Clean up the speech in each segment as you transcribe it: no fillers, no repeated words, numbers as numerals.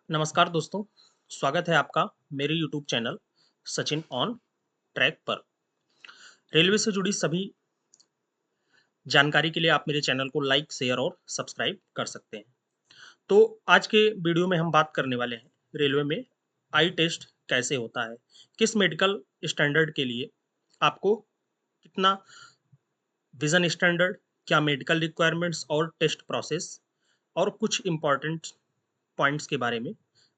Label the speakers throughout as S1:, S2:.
S1: नमस्कार दोस्तों, स्वागत है आपका मेरे YouTube channel Sachin on track पर। रेलवे से जुड़ी सभी जानकारी के लिए आप मेरे चैनल को लाइक, शेयर और सब्सक्राइब कर सकते हैं। तो आज के वीडियो में हम बात करने वाले हैं रेलवे में आई टेस्ट कैसे होता है, किस मेडिकल स्टैंडर्ड के लिए आपको कितना विजन स्टैंडर्ड, क्या मेडिकल रिक्वायरमेंट्स और टेस्ट प्रोसेस और कुछ इम्पॉर्टेंट पॉइंट्स के बारे में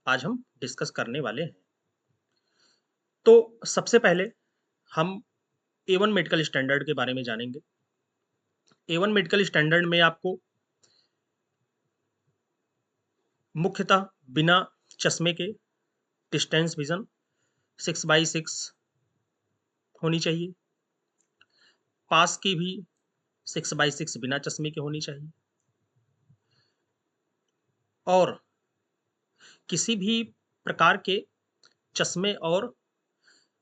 S1: आज हम डिस्कस करने वाले हैं। तो सबसे पहले हम ए1 मेडिकल स्टैंडर्ड के बारे में जानेंगे। ए1 मेडिकल स्टैंडर्ड में आपको मुख्यतः बिना चश्मे के डिस्टेंस विजन 6x6 होनी चाहिए। पास की भी 6x6 बिना चश्मे के होनी चाहिए और किसी भी प्रकार के चश्मे और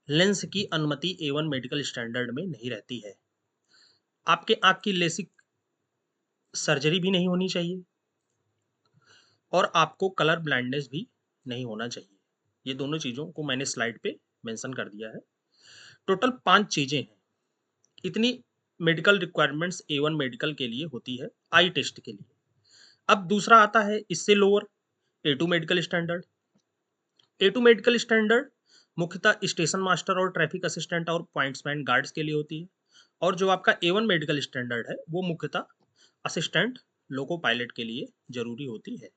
S1: लेंस की अनुमति ए1 मेडिकल स्टैंडर्ड में नहीं रहती है। आपके आँख की लेसिक सर्जरी भी नहीं होनी चाहिए और आपको कलर ब्लाइंडनेस भी नहीं होना चाहिए। ये दोनों चीज़ों को मैंने स्लाइड पे मेंशन कर दिया है। टोटल 5 चीज़ें हैं। इतनी मेडिकल रिक्वायरमेंट्स ए1 मेडिकल के लिए होती है आई टेस्ट के लिए। अब दूसरा आता है इससे lower A2 medical standard. A2 medical standard मुख्यतः स्टेशन मास्टर और ट्रैफिक असिस्टेंट और पॉइंट्समैन गार्ड्स के लिए होती है और जो आपका ए1 मेडिकल स्टैंडर्ड है वो मुख्यतः असिस्टेंट लोको पायलट के लिए जरूरी होती है।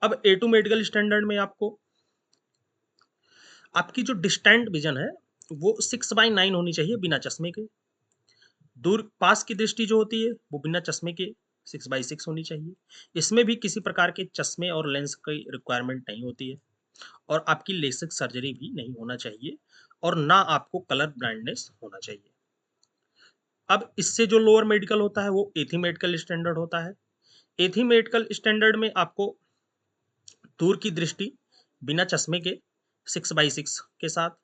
S1: अब ए2 मेडिकल स्टैंडर्ड में आपको आपकी जो डिस्टेंट विजन है वो 6/9 होनी चाहिए बिना चश्मे के। दूर पास की दृष्टि जो होती है वो बिना चश्मे के 6/6 होनी चाहिए। इसमें भी किसी प्रकार के चश्मे और लेंस की रिक्वायरमेंट नहीं होती है और आपकी लेसिक सर्जरी भी नहीं होना चाहिए और ना आपको कलर ब्लाइंडनेस होना चाहिए। अब इससे जो लोअर मेडिकल होता है वो एथी मेडिकल स्टैंडर्ड होता है। एथी मेडिकल स्टैंडर्ड में आपको दूर की दृष्टि बिना चश्मे के 6/6 के साथ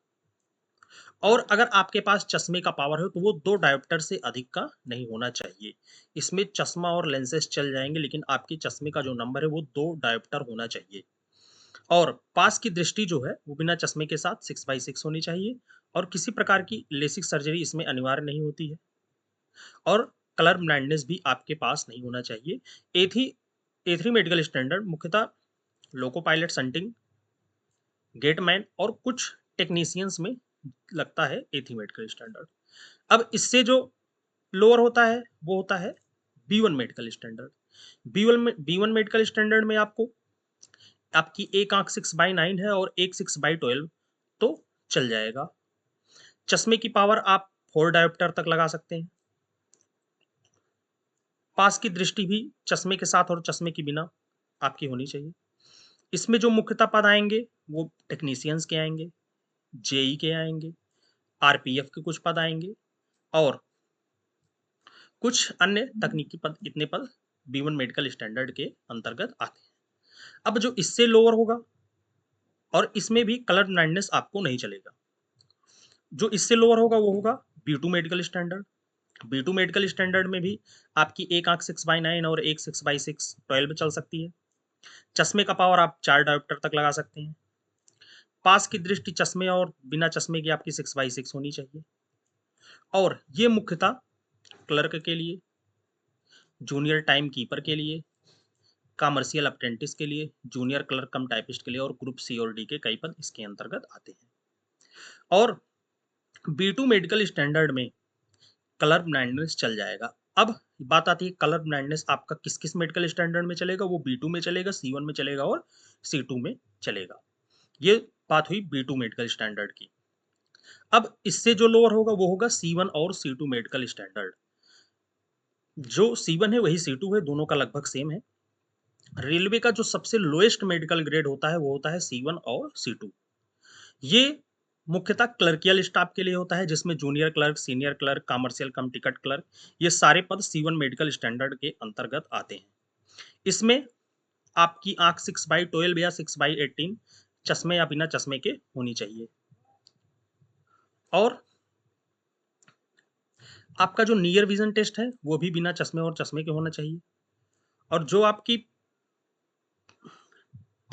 S1: और अगर आपके पास चश्मे का पावर है तो वो 2 डायोप्टर से अधिक का नहीं होना चाहिए। इसमें चश्मा और लेंसेज चल जाएंगे लेकिन आपके चश्मे का जो नंबर है वो 2 डायोप्टर होना चाहिए और पास की दृष्टि जो है वो बिना चश्मे के साथ 6/6 होनी चाहिए और किसी प्रकार की लेसिक सर्जरी इसमें अनिवार्य नहीं होती है और कलर ब्लाइंडनेस भी आपके पास नहीं होना चाहिए। एथी ए3 मेडिकल स्टैंडर्ड मुख्यतः लोको पायलट, संटिंग, गेटमैन और कुछ टेक्नीशियंस में लगता है एथी मेडिकल स्टैंडर्ड। अब इससे जो लोअर होता है वो होता है B1 medical standard. B1 medical standard में आपको आपकी एक आंख 6/9 है और एक 6/12 तो चल जाएगा। चश्मे की पावर आप 4 डायोप्टर तक लगा सकते हैं। पास की दृष्टि भी चश्मे के साथ और चश्मे के बिना आपकी होनी चाहिए। इसमें जो मुख्यतः पद आएंगे वो टेक्नीशियंस के आएंगे, जेई के आएंगे, आरपीएफ के कुछ पद आएंगे और कुछ अन्य तकनीकी पद। इतने पद बी1 मेडिकल स्टैंडर्ड के अंतर्गत आते हैं। अब जो इससे लोअर होगा और इसमें भी कलर ब्लाइंडनेस आपको नहीं चलेगा। जो इससे लोअर होगा वो होगा बी2 मेडिकल स्टैंडर्ड। बी2 मेडिकल स्टैंडर्ड में भी आपकी एक आंख 6/9 और एक 6/6 12 चल सकती है। चश्मे का पावर आप 4 डायोप्टर तक लगा सकते हैं। पास की दृष्टि चश्मे और बिना चश्मे की आपकी 6/6 होनी चाहिए और ये मुख्यतः क्लर्क के लिए, जूनियर टाइम कीपर के लिए, कमर्शियल अप्रेंटिस के लिए, जूनियर क्लर्क कम टाइपिस्ट के लिए और ग्रुप सी और डी के कई पद इसके अंतर्गत आते हैं। और बी2 मेडिकल स्टैंडर्ड में कलर ब्लाइंडनेस चल जाएगा। अब बात आती है कलर ब्लाइंडनेस आपका किस किस मेडिकल स्टैंडर्ड में चलेगा। वो बी2 में चलेगा, सी1 में चलेगा और सी2 में चलेगा। ये बात हुई बी2 मेडिकल स्टैंडर्ड की। अब इससे जो लोअर होगा वो होगा सी1 और सी2 मेडिकल स्टैंडर्ड। जो सी1 है वही सी2 है, दोनों का लगभग सेम है। रेलवे का जो सबसे लोएस्ट मेडिकल ग्रेड होता है वो होता है सी1 और सी2। ये मुख्यतः क्लर्कियल स्टाफ के लिए होता है जिसमें junior clerk, senior clerk, commercial कम टिकट क्लर्क, ये सारे पद सी1 मेडिकल स्टैंडर्ड के अंतर्गत आते हैं। इसमें आपकी आंख 6/12 या 6/18 चश्मे या बिना चश्मे के होनी चाहिए और आपका जो नियर विजन टेस्ट है वो भी बिना चश्मे और चश्मे के होना चाहिए और जो आपकी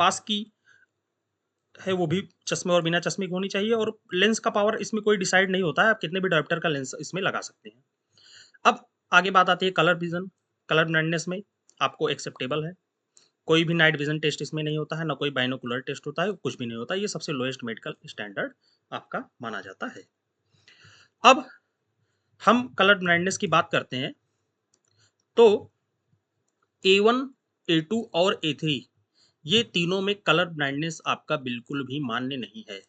S1: पास की है वो भी चश्मे और बिना चश्मे की होनी चाहिए, और लेंस का पावर इसमें कोई डिसाइड नहीं होता है, आप कितने भी डायोप्टर का लेंस इसमें लगा सकते हैं। अब आगे बात आती है कलर विजन। कलर ब्लाइंडनेस में आपको एक्सेप्टेबल है, कोई भी नाइट विजन टेस्ट इसमें नहीं होता है, ना कोई बाइनोकुलर टेस्ट होता है, कुछ भी नहीं होता, ये सबसे लोएस्ट मेडिकल स्टैंडर्ड आपका माना जाता है। अब हम कलर ब्लाइंडनेस की बात करते हैं तो A1, A2 और A3 ये तीनों में कलर ब्लाइंडनेस आपका बिल्कुल भी मान्य नहीं है,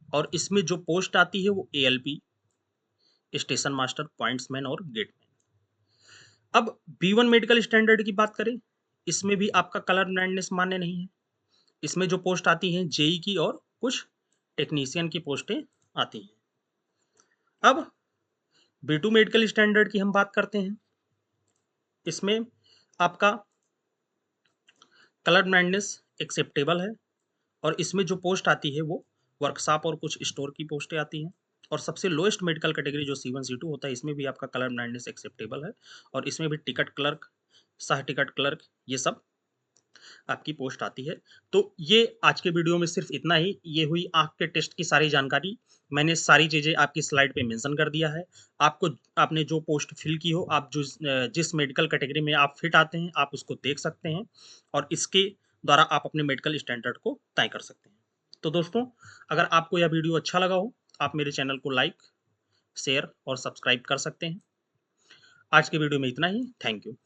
S1: और इसमें जो पोस्ट आती है वो ALP, स्टेशन मास्टर, पॉइंट्समैन और गेटमैन। अब B1 मेडिकल स्टैंडर्ड की बात करें, इसमें भी आपका कलर ब्लाइंडनेस मान्य नहीं है। इसमें जो पोस्ट आती हैं JE की और कुछ टेक्नीशियन की पोस्टें आती हैं। अब B2 मेडिकल स्टैंडर्ड की हम बात करते हैं, इसमें आपका कलर ब्लाइंडनेस एक्सेप्टेबल है, और इसमें जो पोस्ट आती है वो वर्कशॉप और कुछ स्टोर की पोस्टें आती हैं। और सबसे लोएस्ट मेडिकल कैटेगरी जो C1 C2 होता है, इसमें भी आपका कलर ब्लाइंडनेस एक्सेप्टेबल है, और इसमें भी टिकट क्लर्क, सह टिकट क्लर्क, ये सब आपकी पोस्ट आती है। तो ये आज के वीडियो में सिर्फ इतना ही। ये हुई आँख के टेस्ट की सारी जानकारी। मैंने सारी चीज़ें आपकी स्लाइड पे मेंशन कर दिया है। आपको आपने जो पोस्ट फिल की हो, आप जिस मेडिकल कैटेगरी में आप फिट आते हैं, आप उसको देख सकते हैं, और इसके द्वारा आप अपने मेडिकल स्टैंडर्ड को तय कर सकते हैं। तो दोस्तों, अगर आपको यह वीडियो अच्छा लगा हो, आप मेरे चैनल को लाइक, शेयर और सब्सक्राइब कर सकते हैं। आज के वीडियो में इतना ही। Thank you.